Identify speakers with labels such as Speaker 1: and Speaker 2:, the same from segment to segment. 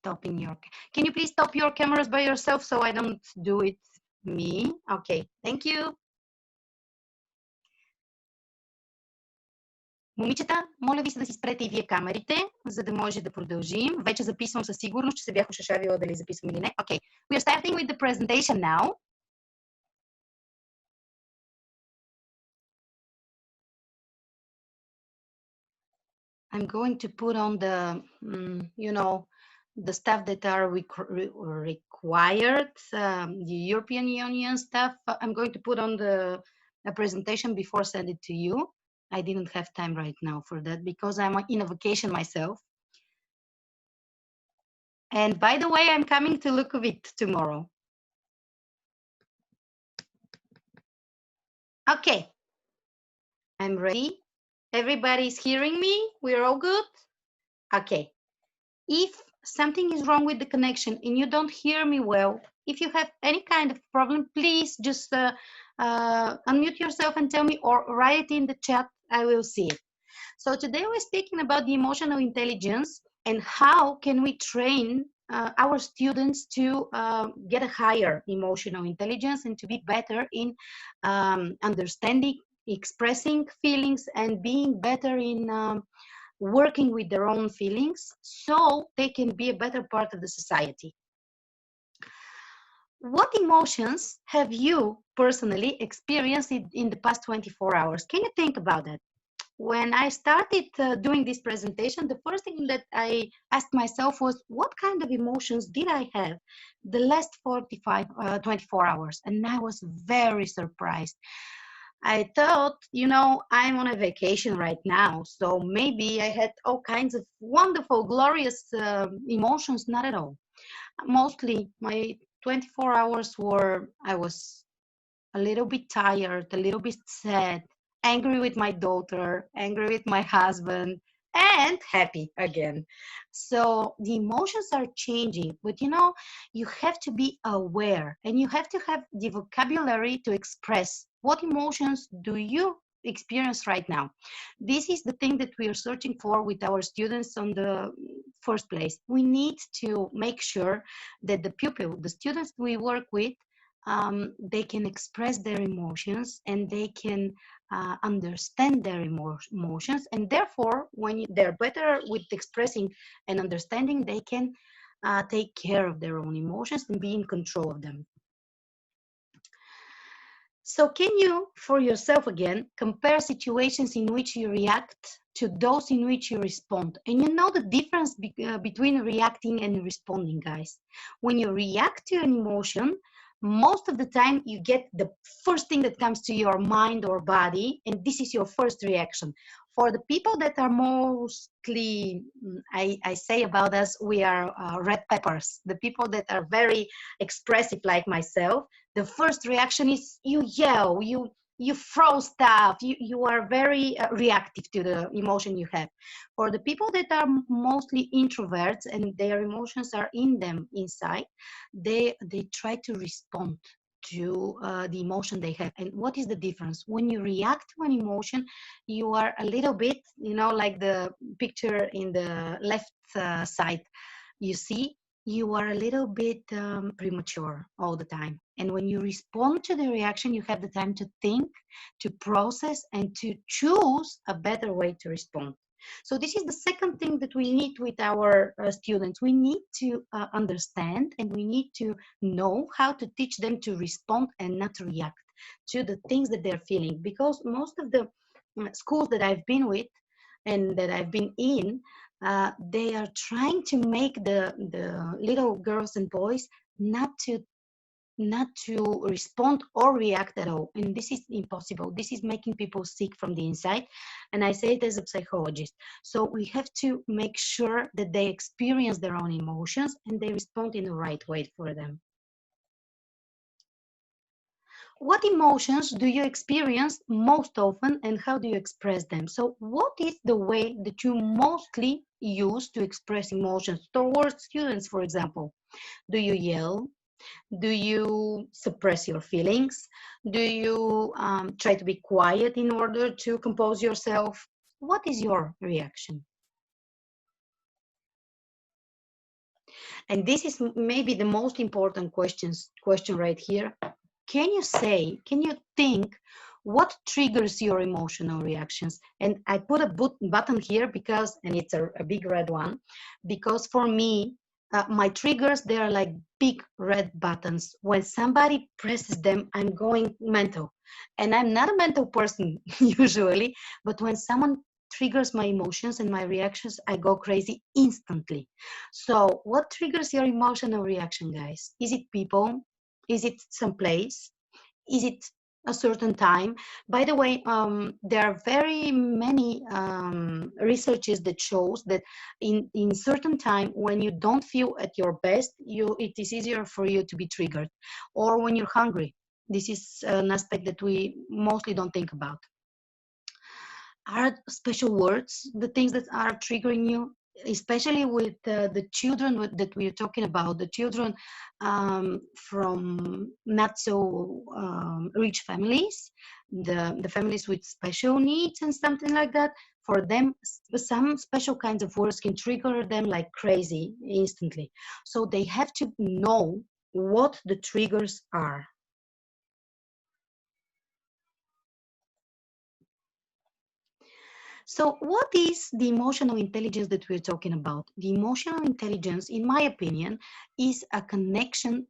Speaker 1: stopping your, can you please stop your cameras by yourself so I don't do it me? Okay, thank you. Момичета, моля ви се да си спрете и вие камерите, за да може да продължим. Вече записвам със сигурност, че се бях ушашавила дали записвам или не. Okay, we are starting with the presentation now. I'm going to put on the, you know, the stuff that are required, the European Union stuff. I'm going to put on the presentation before send it to you. I didn't have time right now for that because I'm in a vacation myself. And by the way, I'm coming to look at it tomorrow. Okay, I'm ready. Everybody's hearing me? We're all good? Okay. If something is wrong with the connection and you don't hear me well, if you have any kind of problem, please just unmute yourself and tell me, or write it in the chat. I will see it. So today we're speaking about the emotional intelligence and how can we train our students to get a higher emotional intelligence and to be better in understanding, expressing feelings, and being better in working with their own feelings so they can be a better part of the society. What emotions have you personally experienced in the past 24 hours? Can you think about that? When I started doing this presentation, the first thing that I asked myself was, what kind of emotions did I have the last 24 hours? And I was very surprised. I thought, you know, I'm on a vacation right now, so maybe I had all kinds of wonderful, glorious emotions. Not at all. Mostly my 24 hours were, I was a little bit tired, a little bit sad, angry with my daughter, angry with my husband, and happy again. So the emotions are changing, but you know, you have to be aware and you have to have the vocabulary to express what emotions do you experience right now. This is the thing that we are searching for with our students on the first place. We need to make sure that the pupil, the students we work with, they can express their emotions and they can understand their emotions, and therefore when they're better with expressing and understanding, they can take care of their own emotions and be in control of them. So can you, for yourself again, compare situations in which you react to those in which you respond? And you know the difference between reacting and responding, guys. When you react to an emotion, most of the time you get the first thing that comes to your mind or body, and this is your first reaction. For the people that are mostly, I say about us, we are red peppers. The people that are very expressive like myself, the first reaction is you yell, you throw stuff, you are very reactive to the emotion you have. For the people that are mostly introverts and their emotions are in them inside, they try to respond to the emotion they have. And what is the difference? When you react to an emotion, you are a little bit, you know, like the picture in the left side, you see, you are a little bit premature all the time. And when you respond to the reaction, you have the time to think, to process, and to choose a better way to respond. So this is the second thing that we need with our students. We need to understand and we need to know how to teach them to respond and not react to the things that they're feeling. Because most of the schools that I've been with and that I've been in, they are trying to make the little girls and boys not to respond or react at all. And this is impossible. This is making people sick from the inside. And I say it as a psychologist. So we have to make sure that they experience their own emotions and they respond in the right way for them. What emotions do you experience most often and how do you express them? So what is the way that you mostly use to express emotions towards students, for example? Do you yell? Do you suppress your feelings? Do you try to be quiet in order to compose yourself? What is your reaction? And this is maybe the most important question right here. Can you think what triggers your emotional reactions? And I put a button here because, and it's a big red one, because for me, my triggers, they are like big red buttons. When somebody presses them, I'm going mental. And I'm not a mental person usually, but when someone triggers my emotions and my reactions, I go crazy instantly. So what triggers your emotional reaction, guys? Is it people? Is it some place? Is it a certain time? By the way, there are very many researches that shows that in certain time when you don't feel at your best, it is easier for you to be triggered, or when you're hungry. This is an aspect that we mostly don't think about. Are special words the things that are triggering you, especially with the children that we are talking about, the children from not so rich families, the families with special needs and something like that? For them, some special kinds of words can trigger them like crazy instantly, so they have to know what the triggers are. So, what is the emotional intelligence that we're talking about? The emotional intelligence, in my opinion, is a connection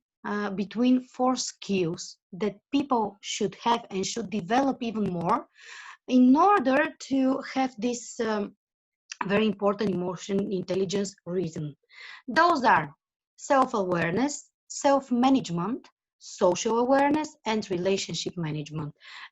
Speaker 1: between four skills that people should have and should develop even more in order to have this very important emotion intelligence reason. Those are self-awareness, self-management, social awareness, and relationship management.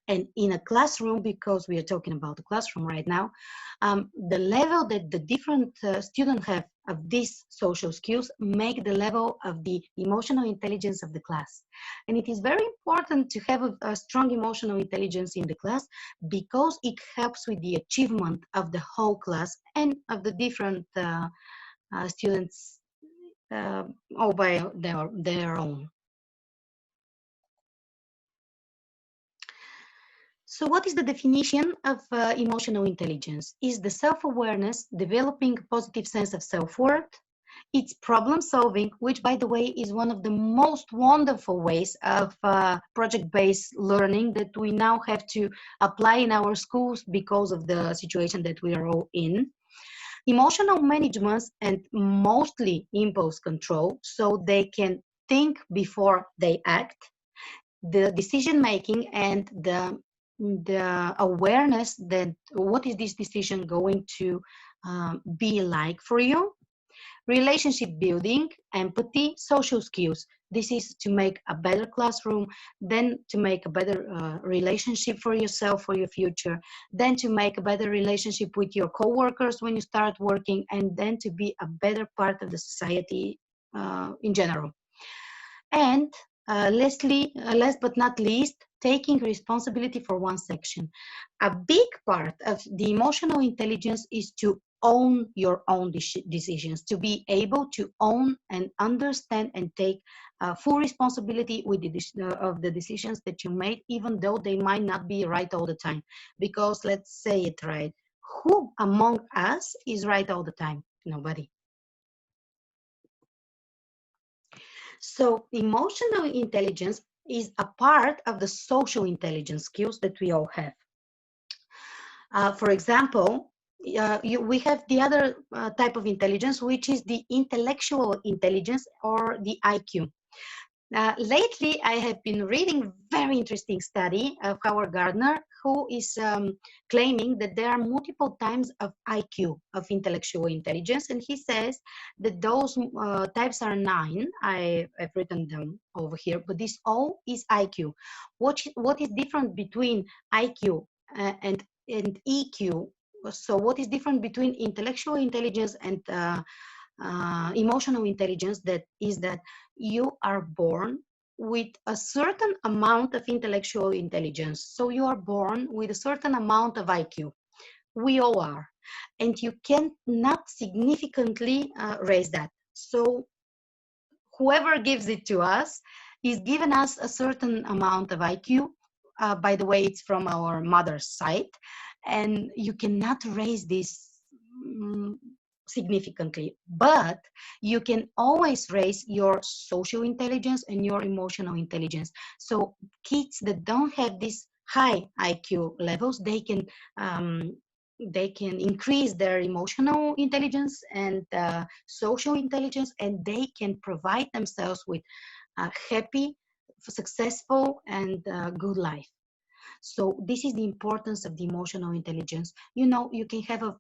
Speaker 1: And in a classroom, because we are talking about the classroom right now, the level that the different students have of these social skills make the level of the emotional intelligence of the class. And it is very important to have a strong emotional intelligence in the class because it helps with the achievement of the whole class and of the different students uh, all by their own. So what is the definition of emotional intelligence? Is the self-awareness, developing a positive sense of self-worth. It's problem solving, which by the way is one of the most wonderful ways of project-based learning that we now have to apply in our schools because of the situation that we are all in. Emotional management and mostly impulse control, so they can think before they act, the decision making and the awareness that what is this decision going to be like for you. Relationship building, empathy, social skills. This is to make a better classroom, then to make a better relationship for yourself, for your future, then to make a better relationship with your coworkers when you start working, and then to be a better part of the society in general. And last but not least, taking responsibility for one section. A big part of the emotional intelligence is to own your own decisions, to be able to own and understand and take full responsibility with of the decisions that you made, even though they might not be right all the time. Because let's say it right, who among us is right all the time? Nobody. So emotional intelligence is a part of the social intelligence skills that we all have. For example, we have the other type of intelligence, which is the intellectual intelligence or the IQ. Lately, I have been reading very interesting study of Howard Gardner, who is claiming that there are multiple times of IQ, of intellectual intelligence, and he says that those types are nine. I've written them over here, but this all is IQ. What is different between IQ and EQ? So what is different between intellectual intelligence and emotional intelligence? That is that you are born with a certain amount of intellectual intelligence. So you are born with a certain amount of IQ. We all are. And you cannot significantly raise that. So whoever gives it to us is giving us a certain amount of IQ. By the way, it's from our mother's side. And you cannot raise this significantly, but you can always raise your social intelligence and your emotional intelligence. So kids that don't have these high IQ levels, they can increase their emotional intelligence and social intelligence, and they can provide themselves with a happy, successful, and good life. So this is the importance of the emotional intelligence. You know, you can have a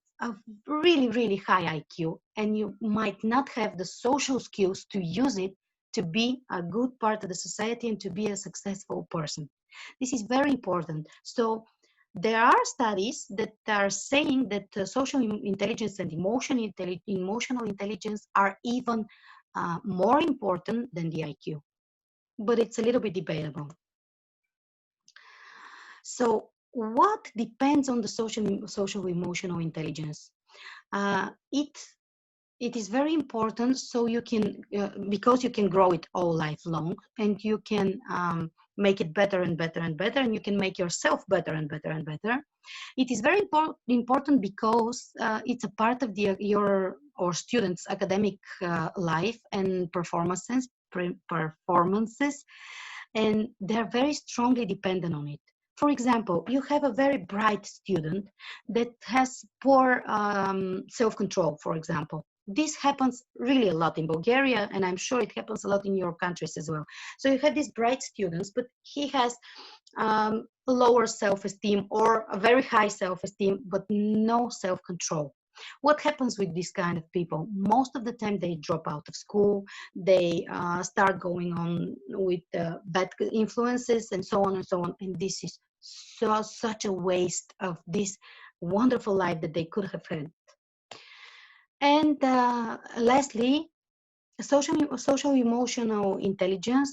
Speaker 1: really, really high IQ, and you might not have the social skills to use it to be a good part of the society and to be a successful person. This is very important. So there are studies that are saying that social intelligence and emotional intelligence are even more important than the IQ, but it's a little bit debatable. So what depends on the social emotional intelligence? It it is very important, so you can because you can grow it all life long, and you can make it better and better and better, and you can make yourself better and better and better. It is very important because it's a part of your or students' academic life and performances, and they're very strongly dependent on it. For example, you have a very bright student that has poor self-control, for example. This happens really a lot in Bulgaria, and I'm sure it happens a lot in your countries as well. So you have these bright students, but he has lower self-esteem or a very high self-esteem, but no self-control. What happens with this kind of people? Most of the time they drop out of school, they start going on with bad influences and so on and so on. And this is such a waste of this wonderful life that they could have had. And lastly, social emotional intelligence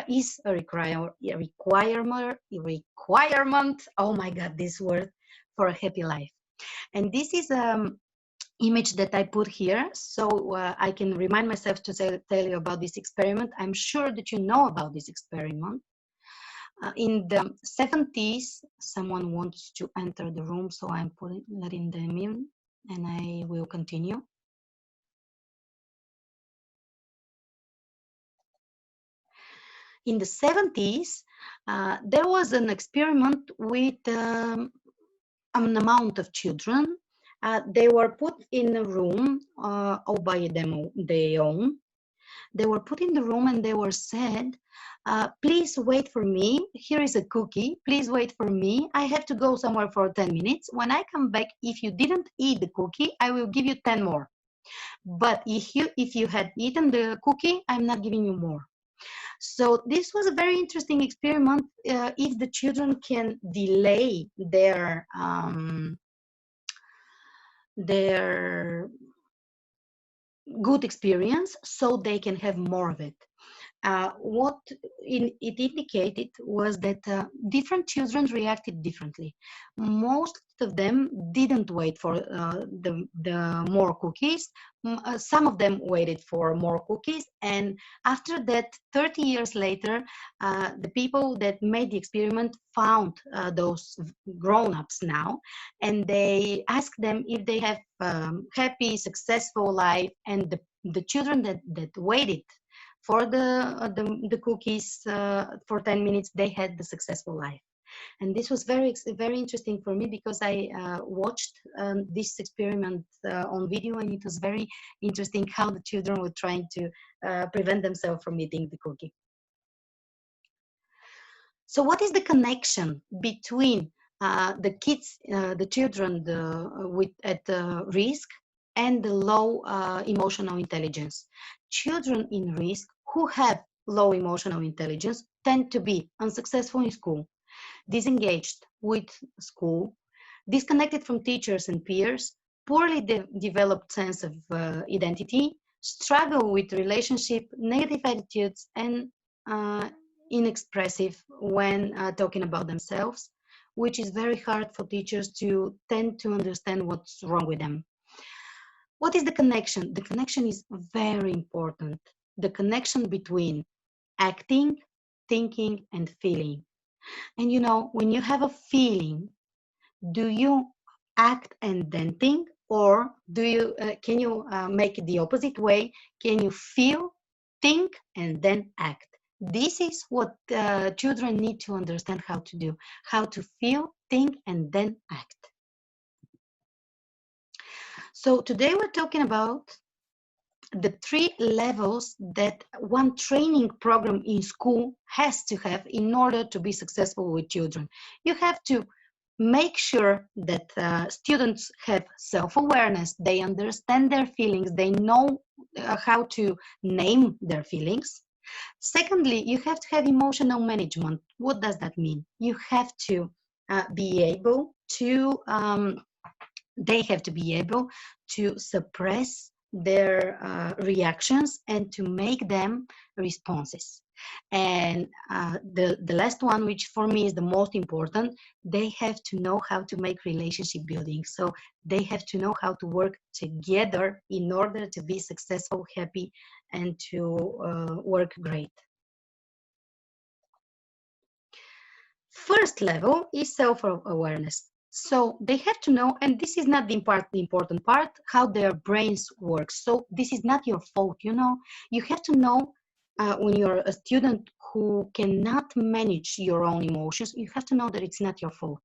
Speaker 1: is a requirement. Oh my God, this word, for a happy life. And this is image that I put here, so I can remind myself to tell you about this experiment. I'm sure that you know about this experiment. In the 70s, someone wants to enter the room, so I'm letting them in, and I will continue. In the 70s, there was an experiment with an amount of children. They were put in a room all by their own. They were put in the room and they were said, please wait for me. Here is a cookie. Please wait for me. I have to go somewhere for 10 minutes. When I come back, if you didn't eat the cookie, I will give you 10 more. But if you had eaten the cookie, I'm not giving you more. So this was a very interesting experiment. If the children can delay their good experience, so they can have more of it. What it indicated was that different children reacted differently. Most of them didn't wait for the more cookies. Some of them waited for more cookies, and after that, 30 years later, the people that made the experiment found those grown-ups now, and they asked them if they have happy, successful life, and the children that waited for the cookies for 10 minutes, they had the successful life. And this was very interesting for me because I watched this experiment on video, and it was very interesting how the children were trying to prevent themselves from eating the cookie. So what is the connection between the kids, the children at risk, and the low emotional intelligence? Children in risk who have low emotional intelligence tend to be unsuccessful in school, disengaged with school, disconnected from teachers and peers, poorly developed sense of identity, struggle with relationship, negative attitudes, and uh, inexpressive when talking about themselves, which is very hard for teachers to tend to understand what's wrong with them. What is the connection? The connection is very important. The connection between acting, thinking, and feeling. And you know, when you have a feeling, do you act and then think, Or do you can you make it the opposite way? Can you feel, think, and then act? This is what children need to understand how to do, how to feel, think, and then act. So today we're talking about the 3 levels that one training program in school has to have in order to be successful with children. You have to make sure that students have self-awareness, they understand their feelings, they know how to name their feelings. Secondly, you have to have emotional management. What does that mean? You have to be able to they have to be able to suppress their reactions and to make them responses. And the last one, which for me is the most important, they have to know how to make relationship building. So they have to know how to work together in order to be successful, happy, and to work great. First level is self-awareness. So they have to know, and this is not the important part, how their brains work. So this is not your fault, you know. You have to know when you're a student who cannot manage your own emotions, you have to know that it's not your fault.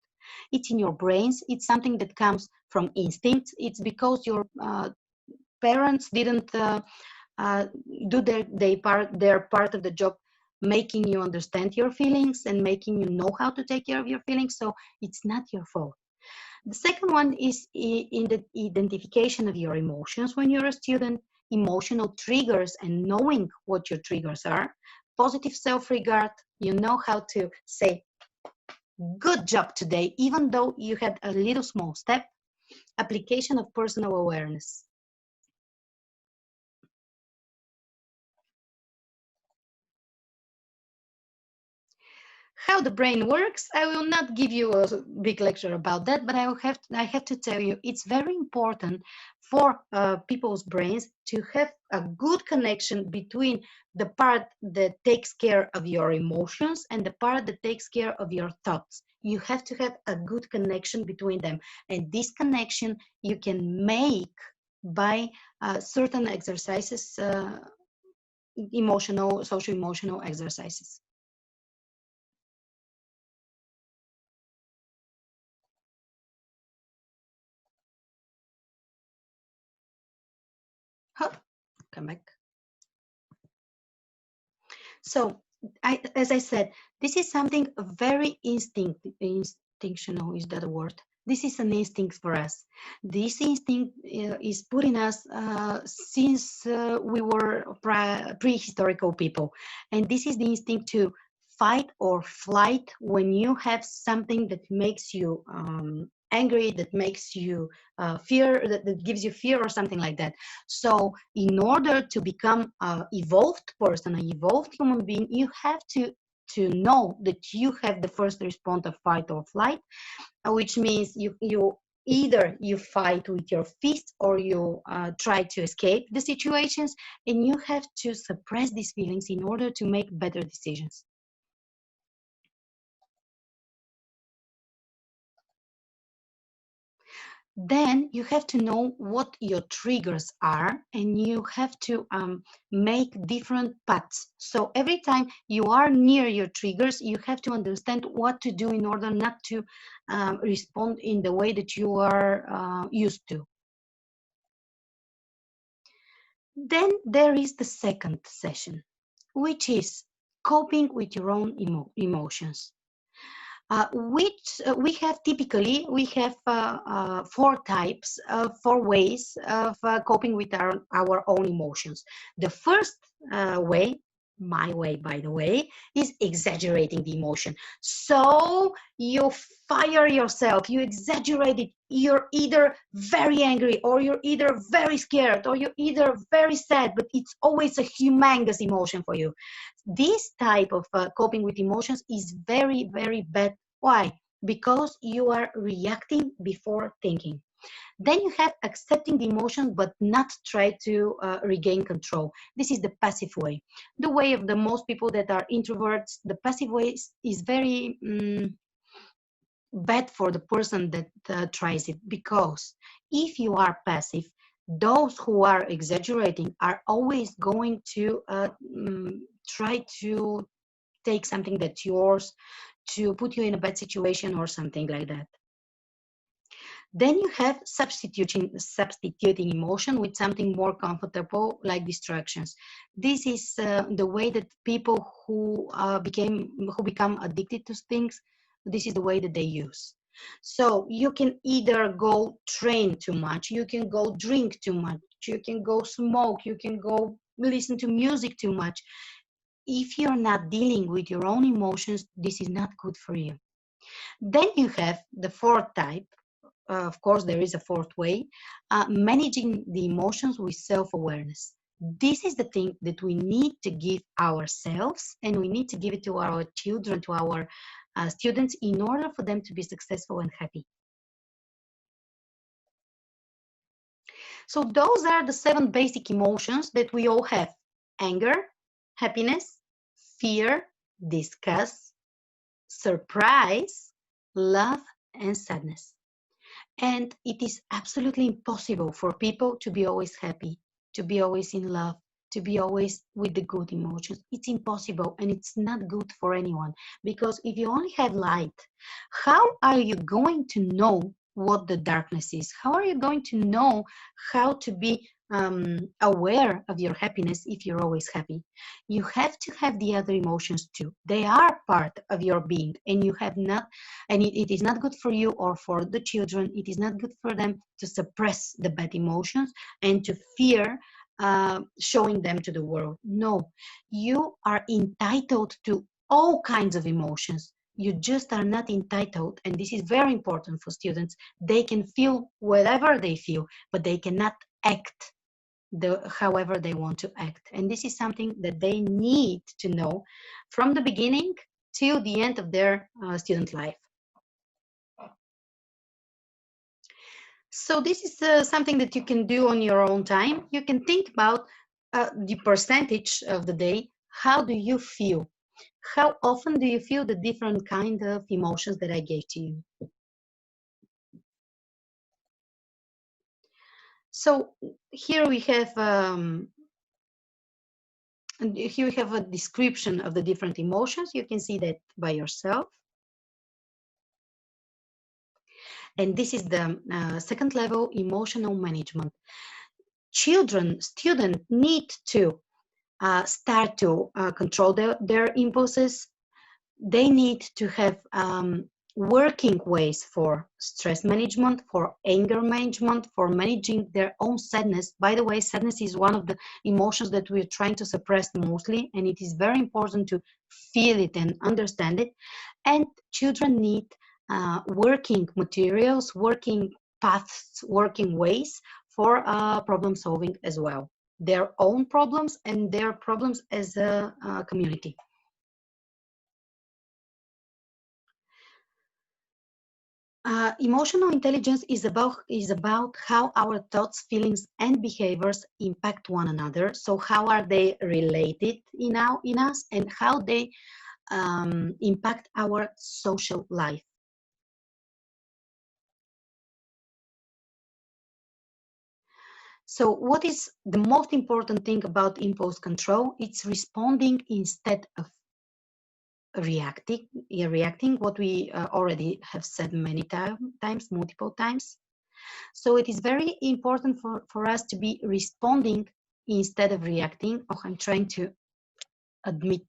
Speaker 1: It's in your brains. It's something that comes from instinct. It's because your parents didn't uh, do their part of the job, making you understand your feelings and making you know how to take care of your feelings. So it's not your fault. The second one is in the identification of your emotions when you're a student, emotional triggers and knowing what your triggers are, positive self-regard, you know how to say good job today even though you had a little small step, application of personal awareness. How the brain works, I will not give you a big lecture about that, but I have to tell you it's very important for people's brains to have a good connection between the part that takes care of your emotions and the part that takes care of your thoughts. You have to have a good connection between them, and this connection you can make by certain exercises, emotional, social emotional exercises. Huh, come back. So, as I said, this is something very instinctional, is that a word? This is an instinct for us. This instinct is put in us since we were prehistorical people. And this is the instinct to fight or flight when you have something that makes you angry, that makes you fear, that gives you fear or something like that. So in order to become an evolved person, an evolved human being, you have to know that you have the first response of fight or flight, which means you either you fight with your fists or you try to escape the situations, and you have to suppress these feelings in order to make better decisions. Then you have to know what your triggers are, and you have to make different paths. So every time you are near your triggers, you have to understand what to do in order not to respond in the way that you are used to. Then there is the second session, which is coping with your own emotions. Which we have typically, we have 4 types, 4 ways of coping with our own emotions. The first way, my way by the way, is exaggerating the emotion. So you fire yourself, you exaggerate it. You're either very angry, or you're either very scared, or you're either very sad, but it's always a humongous emotion for you. This type of coping with emotions is very, very bad. Why? Because you are reacting before thinking. Then you have accepting the emotion, but not try to regain control. This is the passive way. The way of the most people that are introverts, the passive way is very bad for the person that tries it, because if you are passive, those who are exaggerating are always going to try to take something that's yours to put you in a bad situation or something like that. Then you have substituting emotion with something more comfortable, like distractions. This is the way that people who become addicted to things. This is the way that they use. So you can either go train too much, you can go drink too much, you can go smoke, you can go listen to music too much. If you're not dealing with your own emotions, this is not good for you. Then you have the fourth type. Of course, there is a fourth way, managing the emotions with self-awareness. This is the thing that we need to give ourselves, and we need to give it to our children, to our students, in order for them to be successful and happy. So those are the 7 basic emotions that we all have: anger, happiness, fear, disgust, surprise, love, and sadness. And it is absolutely impossible for people to be always happy, to be always in love, to be always with the good emotions. It's impossible, and it's not good for anyone, because if you only have light, how are you going to know what the darkness is? How are you going to know how to be aware of your happiness if you're always happy? You have to have the other emotions too. They are part of your being, and you have not, and it is not good for you or for the children. It is not good for them to suppress the bad emotions and to fear showing them to the world. No, you are entitled to all kinds of emotions. You just are not entitled, and this is very important for students. They can feel whatever they feel, but they cannot act however they want to act. And this is something that they need to know from the beginning till the end of their student life. So this is something that you can do on your own time. You can think about the percentage of the day. How do you feel? How often do you feel the different kind of emotions that I gave to you? So here we have a description of the different emotions. You can see that by yourself. And this is the second level, emotional management. Students need to start to control their impulses. They need to have working ways for stress management, for anger management, for managing their own sadness. By the way, sadness is one of the emotions that we're trying to suppress mostly, and it is very important to feel it and understand it. And children need working materials, working paths, working ways for problem solving as well. Their own problems and their problems as a community. Emotional intelligence is about how our thoughts, feelings, and behaviors impact one another. So how are they related in us, and how they impact our social life. So what is the most important thing about impulse control? It's responding instead of reacting, what we already have said many times, multiple times. So it is very important for us to be responding instead of reacting. Oh, I'm trying to admit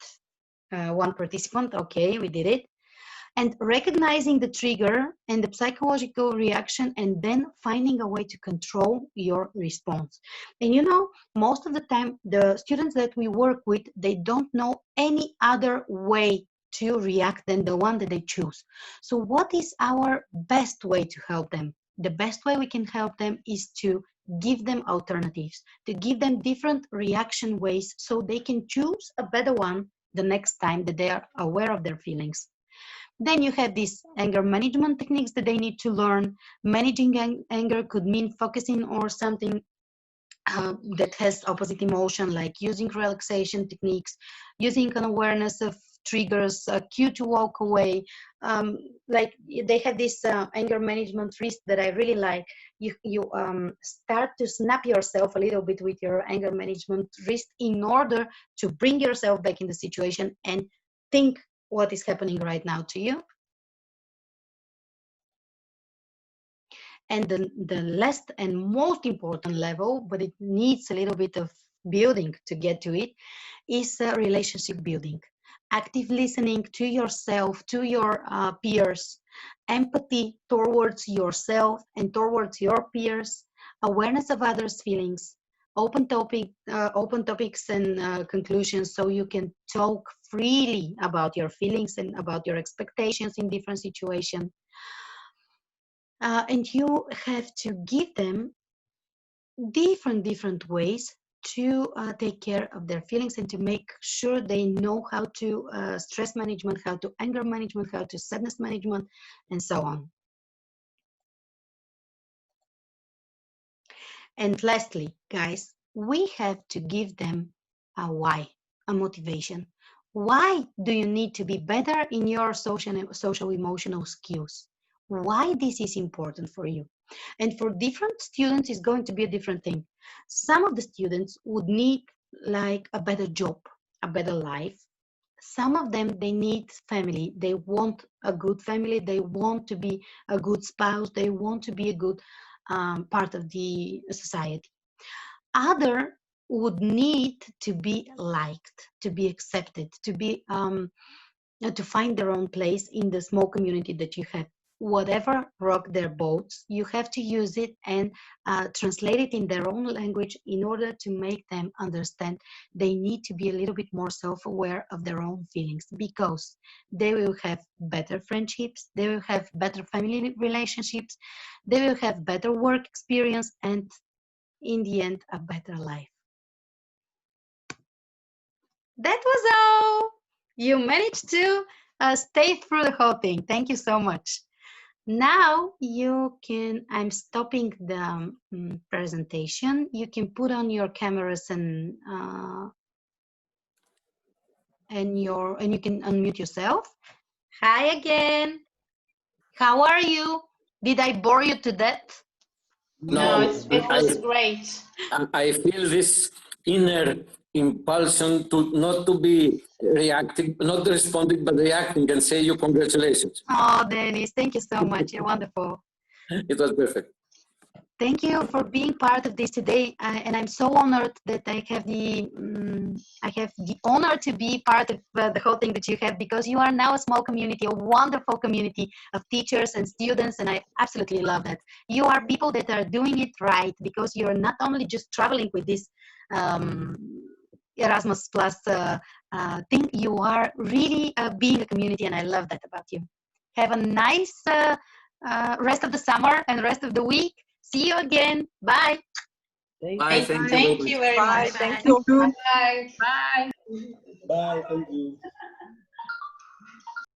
Speaker 1: one participant. Okay, we did it. And recognizing the trigger and the psychological reaction, and then finding a way to control your response. And you know, most of the time, the students that we work with, they don't know any other way to react than the one that they choose. So what is our best way to help them? The best way we can help them is to give them alternatives, to give them different reaction ways so they can choose a better one the next time that they are aware of their feelings. Then you have these anger management techniques that they need to learn. Managing anger could mean focusing on something that has opposite emotion, like using relaxation techniques, using an awareness of triggers, a cue to walk away. Like they have this anger management wrist that I really like. You start to snap yourself a little bit with your anger management wrist in order to bring yourself back in the situation and think what is happening right now to you. And the last and most important level, but it needs a little bit of building to get to it, is relationship building. Active listening to yourself, to your peers, empathy towards yourself and towards your peers, awareness of others' feelings, open topics and conclusions, so you can talk freely about your feelings and about your expectations in different situations. And you have to give them different ways to take care of their feelings and to make sure they know how to stress management, how to anger management, how to sadness management, and so on. And lastly, guys, we have to give them a why, a motivation. Why do you need to be better in your social emotional skills? Why this is important for you? And for different students, it's going to be a different thing. Some of the students would need like a better job, a better life. Some of them, they need family. They want a good family. They want to be a good spouse. They want to be a good part of the society. Other would need to be liked, to be accepted, to be to find their own place in the small community that you have. Whatever rock their boats, you have to use it and translate it in their own language in order to make them understand they need to be a little bit more self-aware of their own feelings, because they will have better friendships, they will have better family relationships, they will have better work experience, and in the end, a better life. That was all. You managed to stay through the whole thing. Thank you so much. Now you can, I'm stopping the presentation. You can put on your cameras and you can unmute yourself. Hi again. How are you? Did I bore you to death?
Speaker 2: No, it was great. I feel this inner impulsion to not to be reacting, not responding, but reacting and say you congratulations.
Speaker 1: Oh, Dennis, thank you so much. You're wonderful.
Speaker 2: It was perfect.
Speaker 1: Thank you for being part of this today, and I'm so honored that I have the honor to be part of the whole thing that you have, because you are now a small community, a wonderful community of teachers and students, and I absolutely love that. You are people that are doing it right, because you're not only just traveling with this Erasmus Plus thing, you are really being a community, and I love that about you. Have a nice rest of the summer and rest of the week. See you again. Bye.
Speaker 2: Bye. Thank you
Speaker 3: very much.
Speaker 4: Thank you.
Speaker 3: Bye.
Speaker 4: Bye.
Speaker 3: Bye.
Speaker 4: Bye. Thank you.